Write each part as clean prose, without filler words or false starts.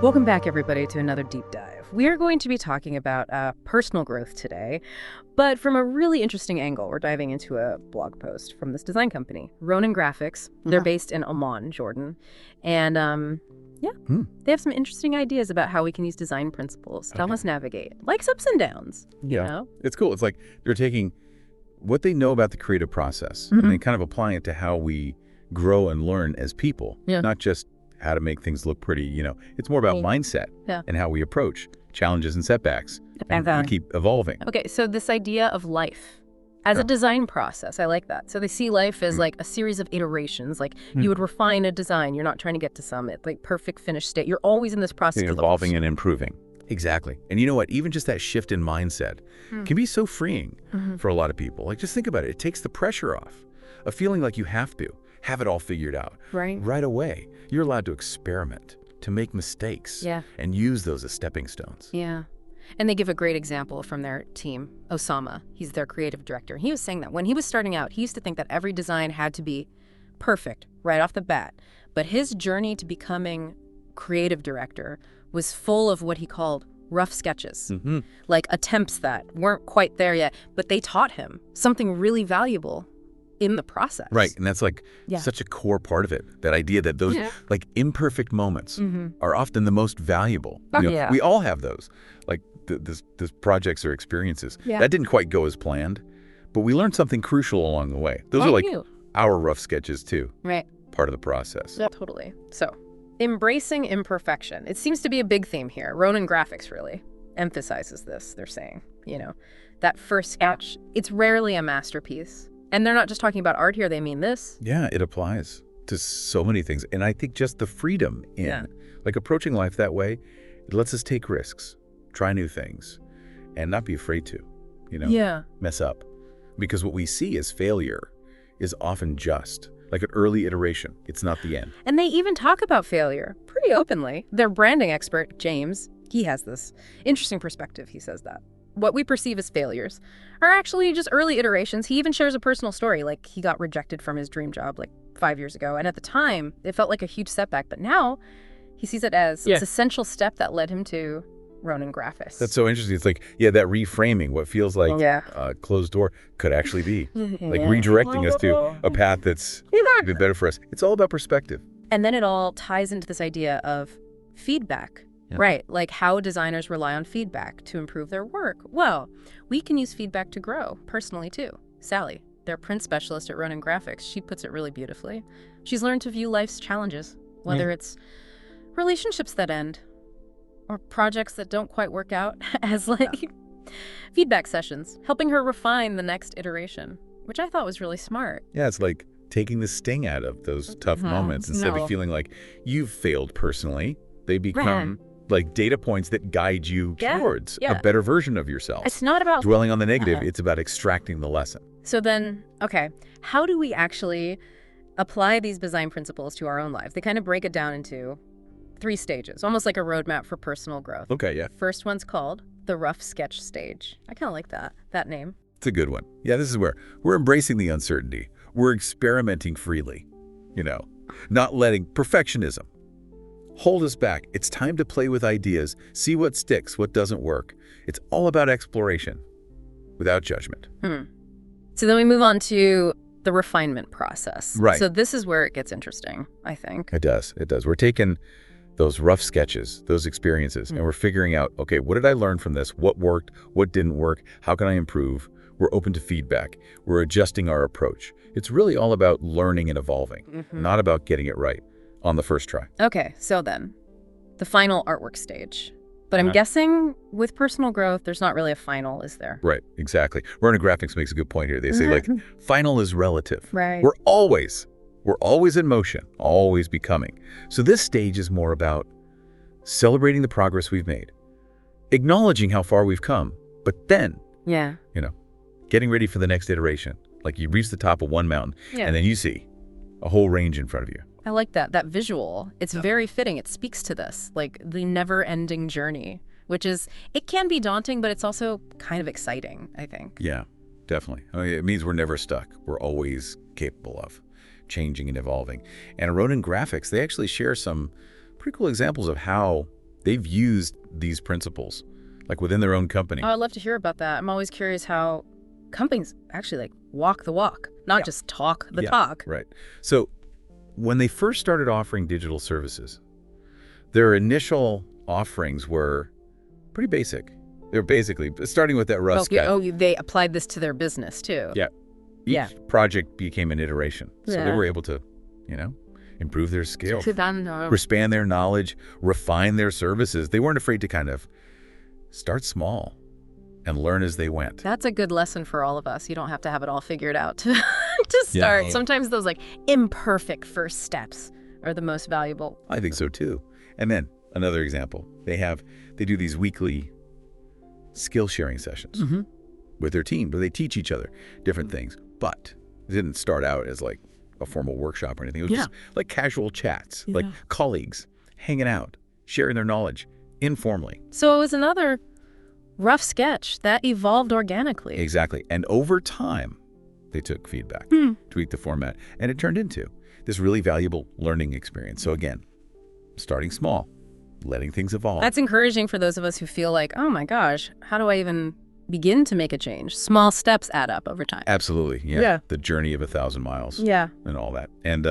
Welcome back, everybody, to another deep dive. We are going to be talking about personal growth today, but from a really interesting angle. We're diving into a blog post from this design company, Ronin Graphics. They're based in Amman, Jordan. And they have some interesting ideas about how we can use design principles to help us navigate life's ups and downs. Yeah, You know? it's cool. It's like they're taking what they know about the creative process and then kind of applying it to how we grow and learn as people, not just how to make things look pretty. It's more about mindset and how we approach challenges and setbacks and keep evolving. Okay, so this idea of life as a design process, I like that. So they see life as like a series of iterations. Like you would refine a design. You're not trying to get to some like perfect finished state. You're always in this process of Evolving and improving. Exactly. And you know what? Even just that shift in mindset can be so freeing for a lot of people. Like, just think about it. It takes the pressure off of feeling like you have to have it all figured out right away. You're allowed to experiment, to make mistakes, and use those as stepping stones. Yeah. And they give a great example from their team, Osama. He's their creative director. He was saying that when he was starting out, he used to think that every design had to be perfect right off the bat. But his journey to becoming creative director was full of what he called rough sketches, like attempts that weren't quite there yet, but they taught him something really valuable in the process. Right, and that's like such a core part of it, that idea that those like imperfect moments are often the most valuable. We all have those, like this projects or experiences. That didn't quite go as planned, but we learned something crucial along the way. Those are like our rough sketches too. Right. Part of the process. Yeah, totally. So, embracing imperfection. It seems to be a big theme here. Ronin Graphics really emphasizes this. They're saying, that first sketch, it's rarely a masterpiece. And they're not just talking about art here, they mean this. Yeah, it applies to so many things. And I think just the freedom in like approaching life that way, it lets us take risks, try new things, and not be afraid to, mess up. Because what we see as failure is often just like an early iteration. It's not the end. And they even talk about failure pretty openly. Their branding expert, James, he has this interesting perspective. He says that what we perceive as failures are actually just early iterations. He even shares a personal story, like he got rejected from his dream job like 5 years ago. And at the time, it felt like a huge setback. But now he sees it as this essential step that led him to Ronin Graphics. That's so interesting. It's like, that reframing, what feels like a closed door could actually be like redirecting us to a path that's even better for us. It's all about perspective. And then it all ties into this idea of feedback. Right, like how designers rely on feedback to improve their work. Well, we can use feedback to grow, personally too. Sally, their print specialist at Ronin Graphics, she puts it really beautifully. She's learned to view life's challenges, whether it's relationships that end or projects that don't quite work out, as like feedback sessions, helping her refine the next iteration, which I thought was really smart. Yeah, it's like taking the sting out of those tough moments. Instead of feeling like you've failed personally, they become like data points that guide you towards a better version of yourself. It's not about dwelling on the negative. It's about extracting the lesson. So then, how do we actually apply these design principles to our own lives? They kind of break it down into 3 stages, almost like a roadmap for personal growth. Okay, yeah. First one's called the rough sketch stage. I kind of like that name. It's a good one. Yeah, this is where we're embracing the uncertainty. We're experimenting freely, not letting perfectionism hold us back. It's time to play with ideas, see what sticks, what doesn't work. It's all about exploration without judgment. So then we move on to the refinement process. Right. So this is where it gets interesting, I think. It does. It does. We're taking those rough sketches, those experiences, and we're figuring out, okay, what did I learn from this? What worked? What didn't work? How can I improve? We're open to feedback. We're adjusting our approach. It's really all about learning and evolving, not about getting it right on the first try. Okay, so then the final artwork stage. But I'm guessing with personal growth, there's not really a final, is there? Right, exactly. Ronin Graphics makes a good point here. They say like final is relative. Right. We're always in motion, always becoming. So this stage is more about celebrating the progress we've made, acknowledging how far we've come, but then, getting ready for the next iteration. Like you reach the top of one mountain and then you see a whole range in front of you. I like that visual. It's very fitting. It speaks to this, like the never-ending journey, which is, it can be daunting, but it's also kind of exciting, I think. Yeah, definitely. It means we're never stuck. We're always capable of changing and evolving. And Ronin Graphics, they actually share some pretty cool examples of how they've used these principles, like within their own company. Oh, I'd love to hear about that. I'm always curious how companies actually like walk the walk, not just talk the talk. Right. So when they first started offering digital services, their initial offerings were pretty basic. They were basically starting with that rough sketch. Oh, they applied this to their business too. Yeah. Each project became an iteration. So they were able to, improve their skill, expand their knowledge, refine their services. They weren't afraid to kind of start small and learn as they went. That's a good lesson for all of us. You don't have to have it all figured out to start. Yeah. Sometimes those like imperfect first steps are the most valuable. I think so too. And then another example, they do these weekly skill sharing sessions with their team where they teach each other different things. But it didn't start out as like a formal workshop or anything. It was just like casual chats, like colleagues hanging out, sharing their knowledge informally. So it was another rough sketch that evolved organically. Exactly. And over time, they took feedback, tweaked the format, and it turned into this really valuable learning experience. So again, starting small, letting things evolve. That's encouraging for those of us who feel like, oh my gosh, how do I even begin to make a change? Small steps add up over time. Absolutely. Yeah. The journey of 1,000 miles. Yeah. And all that. And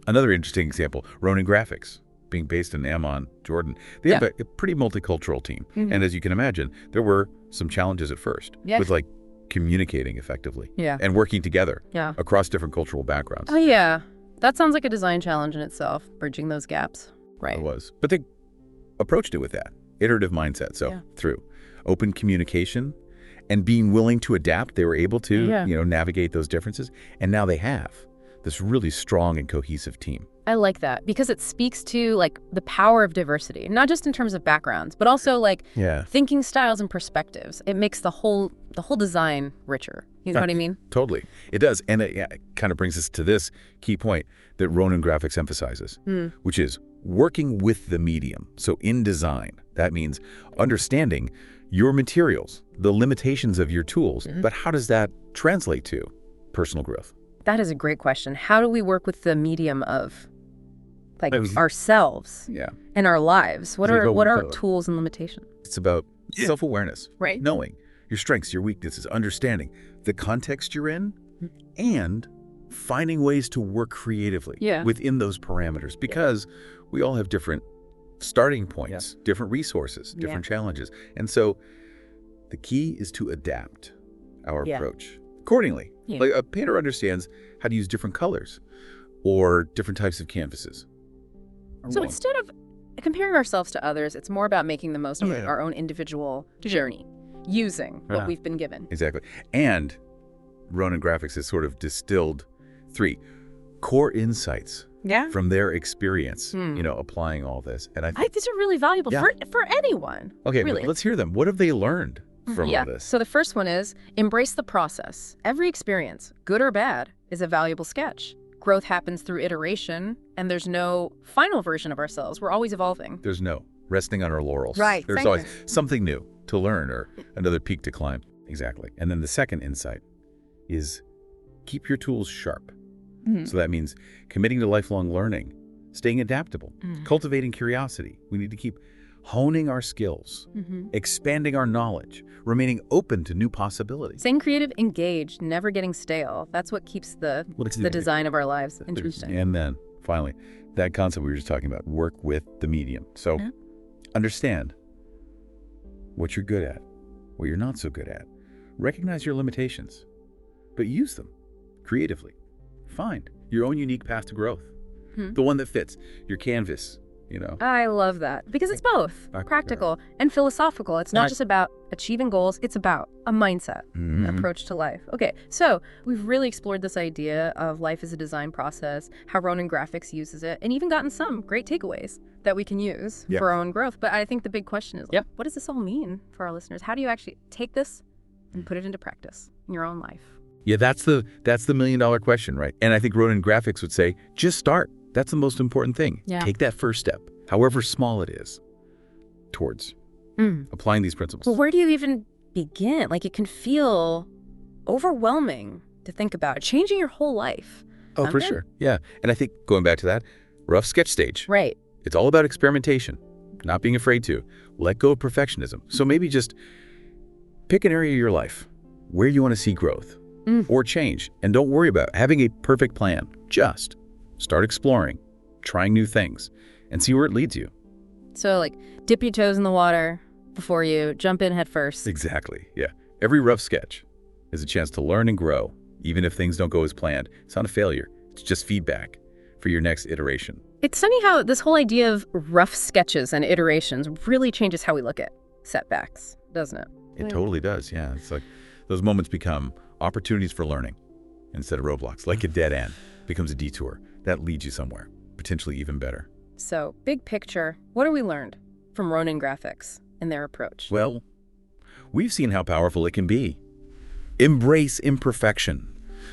another interesting example, Ronin Graphics, being based in Amman, Jordan. They have a pretty multicultural team. And as you can imagine, there were some challenges at first with like communicating effectively and working together across different cultural backgrounds. Oh, yeah. That sounds like a design challenge in itself, bridging those gaps. Right. It was. But they approached it with that iterative mindset. So through open communication and being willing to adapt, they were able to, navigate those differences. And now they have this really strong and cohesive team. I like that because it speaks to like the power of diversity, not just in terms of backgrounds, but also like thinking styles and perspectives. It makes the whole design richer. You know what I mean? Totally. It does. And it kind of brings us to this key point that Ronin Graphics emphasizes, which is working with the medium. So in design, that means understanding your materials, the limitations of your tools, but how does that translate to personal growth? That is a great question. How do we work with the medium of like ourselves and our lives? What are our tools and limitations? It's about self-awareness, right? Knowing your strengths, your weaknesses, understanding the context you're in, and finding ways to work creatively within those parameters, because we all have different starting points, different resources, different challenges. And so the key is to adapt our approach accordingly. Like a painter understands how to use different colors or different types of canvases. So instead of comparing ourselves to others, it's more about making the most of our own individual journey, using what we've been given. Exactly. And Ronin Graphics has sort of distilled 3 core insights from their experience, applying all this. And I think these are really valuable for anyone. Okay, really. Let's hear them. What have they learned from all this? So the first one is embrace the process. Every experience, good or bad, is a valuable sketch. Growth happens through iteration, and there's no final version of ourselves. We're always evolving. There's no resting on our laurels. Right. There's always something new to learn or another peak to climb. Exactly. And then the second insight is keep your tools sharp. So that means committing to lifelong learning, staying adaptable, cultivating curiosity. We need to keep honing our skills, expanding our knowledge, remaining open to new possibilities. Staying creative, engaged, never getting stale. That's what keeps the design of our lives interesting. And then, finally, that concept we were just talking about, work with the medium. So understand what you're good at, what you're not so good at. Recognize your limitations, but use them creatively. Find your own unique path to growth, the one that fits your canvas. I love that because it's both practical and philosophical. It's not just about achieving goals. It's about a mindset, an approach to life. Okay, so we've really explored this idea of life as a design process, how Ronin Graphics uses it, and even gotten some great takeaways that we can use for our own growth. But I think the big question is, what does this all mean for our listeners? How do you actually take this and put it into practice in your own life? Yeah, that's the $1 million question, right? And I think Ronin Graphics would say, just start. That's the most important thing. Take that first step, however small it is, towards applying these principles. Well, where do you even begin? Like, it can feel overwhelming to think about changing your whole life. Oh, for sure. Yeah. And I think going back to that, rough sketch stage. Right. It's all about experimentation. not being afraid to. Let go of perfectionism. So maybe just pick an area of your life where you want to see growth or change. And don't worry about having a perfect plan. Just start exploring, trying new things, and see where it leads you. So like dip your toes in the water before you jump in head first. Exactly, yeah. Every rough sketch is a chance to learn and grow, even if things don't go as planned. It's not a failure. It's just feedback for your next iteration. It's funny how this whole idea of rough sketches and iterations really changes how we look at setbacks, doesn't it? It totally does, yeah. It's like those moments become opportunities for learning instead of roadblocks. Like a dead end becomes a detour that leads you somewhere, potentially even better. So, big picture, what have we learned from Ronin Graphics and their approach? Well, we've seen how powerful it can be. Embrace imperfection.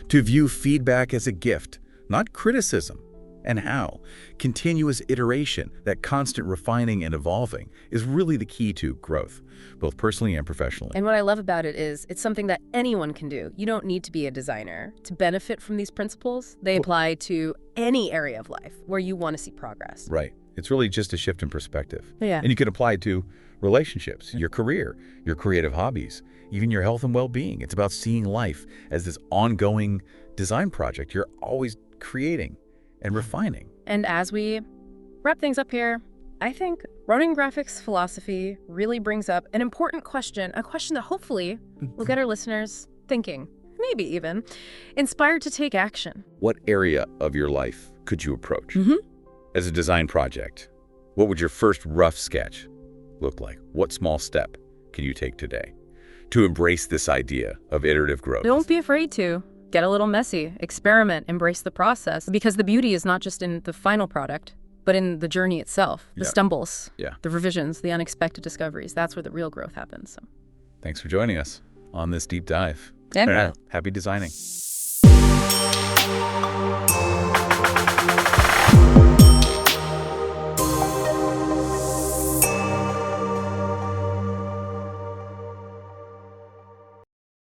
To view feedback as a gift, not criticism. And how continuous iteration, that constant refining and evolving, is really the key to growth, both personally and professionally. And what I love about it is it's something that anyone can do. You don't need to be a designer to benefit from these principles. They apply to any area of life where you want to see progress. Right. It's really just a shift in perspective. Yeah. And you can apply it to relationships, your career, your creative hobbies, even your health and well-being. It's about seeing life as this ongoing design project you're always creating and refining. And as we wrap things up here, I think Ronin Graphics philosophy really brings up an important question, a question that hopefully will get our listeners thinking, maybe even inspired to take action. What area of your life could you approach? As a design project, what would your first rough sketch look like? What small step can you take today to embrace this idea of iterative growth? Don't be afraid to. Get a little messy, experiment, embrace the process, because the beauty is not just in the final product, but in the journey itself, the stumbles, the revisions, the unexpected discoveries. That's where the real growth happens. So. Thanks for joining us on this deep dive. Yeah. Happy designing.